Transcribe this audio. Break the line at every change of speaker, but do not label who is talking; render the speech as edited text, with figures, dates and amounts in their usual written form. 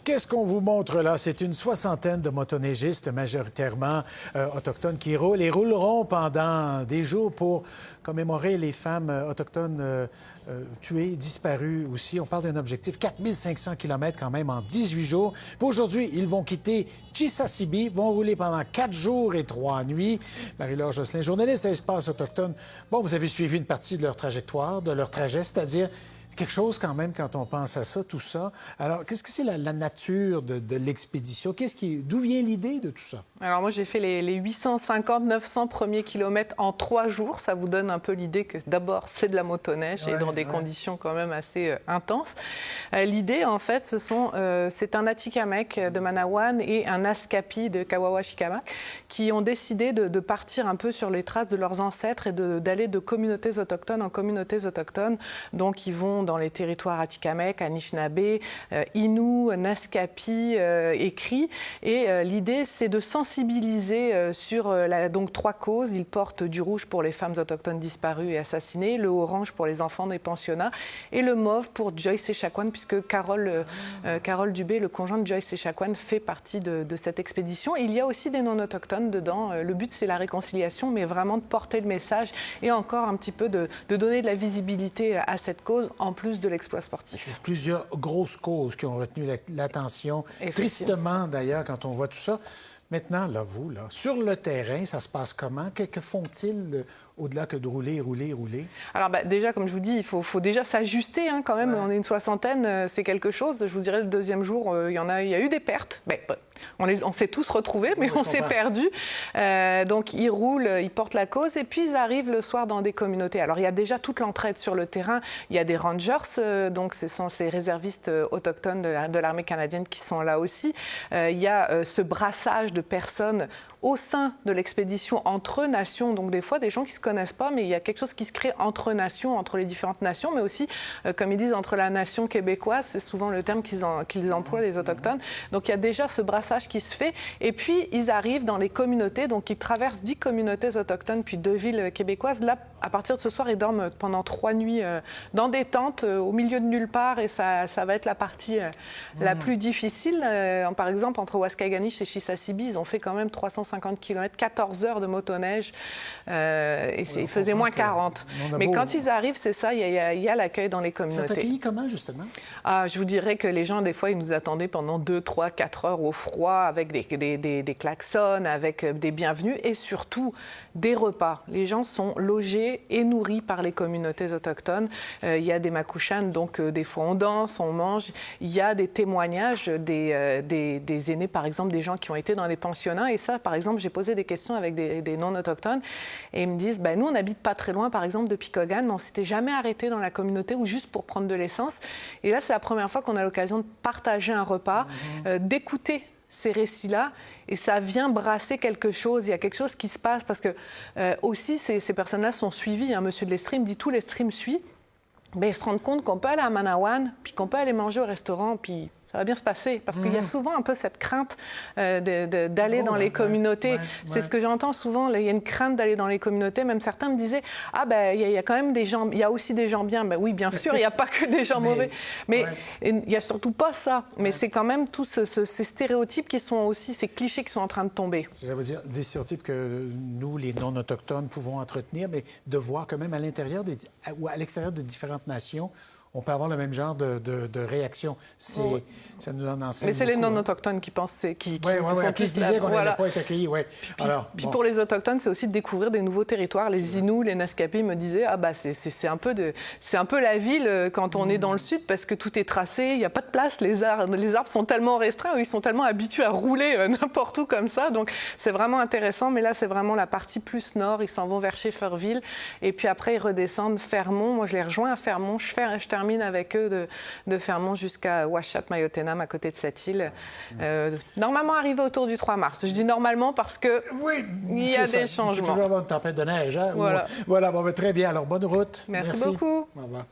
Qu'est-ce qu'on vous montre là? C'est une soixantaine de motoneigistes, majoritairement autochtones, qui roulent et rouleront pendant des jours pour commémorer les femmes autochtones tuées, disparues aussi. On parle d'un objectif 4500 km quand même en 18 jours. Puis aujourd'hui, ils vont quitter Chisasibi, vont rouler pendant 4 jours et 3 nuits. Marie-Laure Josselin, journaliste à Espace Autochtone. Bon, vous avez suivi une partie de leur trajectoire, de leur trajet, c'est-à-dire quelque chose quand même quand on pense à ça, tout ça. Alors, qu'est-ce que c'est la nature de l'expédition? D'où vient l'idée de tout ça?
Alors moi, j'ai fait les 850-900 premiers kilomètres en 3 jours. Ça vous donne un peu l'idée que d'abord, c'est de la motoneige et dans des conditions quand même assez intenses. L'idée, en fait, c'est un Atikamekw de Manawan et un Naskapi de Kawawa-Shikamak qui ont décidé de partir un peu sur les traces de leurs ancêtres et d'aller de communautés autochtones en communautés autochtones. Donc, ils vont dans les territoires Atikamekw, Anishinaabe, Innu, Naskapi et Cri. Et l'idée, c'est de sensibiliser sur donc 3 causes. Ils portent du rouge pour les femmes autochtones disparues et assassinées, le orange pour les enfants des pensionnats et le mauve pour Joyce Echaquan, puisque Carole Dubé, le conjoint de Joyce Echaquan, fait partie de cette expédition. Et il y a aussi des non-autochtones dedans. Le but, c'est la réconciliation, mais vraiment de porter le message et encore un petit peu de donner de la visibilité à cette cause, en plus de l'exploit sportif.
C'est plusieurs grosses causes qui ont retenu l'attention. Tristement, d'ailleurs, quand on voit tout ça. Maintenant, là, vous, là, sur le terrain, ça se passe comment? Que font-ils au-delà que de rouler? Alors,
déjà, comme je vous dis, il faut déjà s'ajuster quand même. Ouais. On est une soixantaine, c'est quelque chose. Je vous dirais, le deuxième jour, il y a eu des pertes. On s'est tous retrouvés, mais on s'est perdus. Donc, ils roulent, ils portent la cause, et puis ils arrivent le soir dans des communautés. Alors, il y a déjà toute l'entraide sur le terrain. Il y a des rangers, donc ce sont ces réservistes autochtones de l'armée canadienne qui sont là aussi. Il y a ce brassage de personnes au sein de l'expédition entre nations, donc des fois des gens qui ne se connaissent pas, mais il y a quelque chose qui se crée entre nations, entre les différentes nations, mais aussi, comme ils disent, entre la nation québécoise, c'est souvent le terme qu'ils emploient, les autochtones. Donc il y a déjà ce brassage qui se fait, et puis ils arrivent dans les communautés, donc ils traversent 10 communautés autochtones, puis 2 villes québécoises. Là, à partir de ce soir, ils dorment pendant 3 nuits dans des tentes, au milieu de nulle part, et ça va être la partie la plus difficile. Par exemple, entre Waskaganish et Chisasibi, ils ont fait quand même 350 km, 14 heures de motoneige, et il faisait moins 40. Mais quand ils arrivent, c'est ça, il y a l'accueil dans les communautés.
Ils sont accueillis comment, justement?
Je vous dirais que les gens, des fois, ils nous attendaient pendant 2, 3, 4 heures au froid, avec des klaxons, avec des bienvenus, et surtout des repas. Les gens sont logés et nourris par les communautés autochtones. Il y a des makouchan, donc des fois on danse, on mange. Il y a des témoignages des aînés, par exemple, des gens qui ont été dans les pensionnats, et ça, par exemple, j'ai posé des questions avec des non-autochtones et ils me disent, nous, on n'habite pas très loin, par exemple, de Picogan, mais on ne s'était jamais arrêté dans la communauté ou juste pour prendre de l'essence. Et là, c'est la première fois qu'on a l'occasion de partager un repas, d'écouter ces récits-là, et ça vient brasser quelque chose. Il y a quelque chose qui se passe parce que aussi, ces personnes-là sont suivies. Monsieur de l'Estrie me dit, tout l'Estrie me suit. Mais ils se rendent compte qu'on peut aller à Manawan, puis qu'on peut aller manger au restaurant, puis ça va bien se passer. Parce qu'il y a souvent un peu cette crainte d'aller dans les communautés. C'est ce que j'entends souvent. Il y a une crainte d'aller dans les communautés. Même certains me disaient, il y a quand même des gens, il y a aussi des gens bien. Oui, bien sûr, il n'y a pas que des gens mauvais. Mais il n'y a surtout pas ça. Mais c'est quand même tous ces stéréotypes qui sont aussi, ces clichés qui sont en train de tomber.
Je veux dire, des stéréotypes que nous, les non-autochtones, pouvons entretenir, mais de voir quand même à l'intérieur ou à l'extérieur de différentes nations, on peut avoir le même genre de réaction. Ça nous en enseigne.
Mais c'est les non-autochtones qui pensent, qui
se disaient qu'on n'allait pas être accueillis.
Puis pour les autochtones, c'est aussi de découvrir des nouveaux territoires. Les Inuits, les Naskapi me disaient, c'est un peu la ville quand on est dans le sud, parce que tout est tracé, il n'y a pas de place, les arbres sont tellement restreints, ils sont tellement habitués à rouler n'importe où comme ça. Donc c'est vraiment intéressant, mais là c'est vraiment la partie plus nord. Ils s'en vont vers Schefferville, et puis après ils redescendent Fermont. Moi je les rejoins à Fermont, je termine avec eux de Fermont jusqu'à Ouachat-Mayotenam, à côté de cette île. Normalement arrivé autour du 3 mars. Je dis normalement parce que il y a des changements.
Il peut toujours avoir une tempête de neige. Hein?
Voilà.
Très bien. Alors, bonne route.
Merci beaucoup.
Au revoir.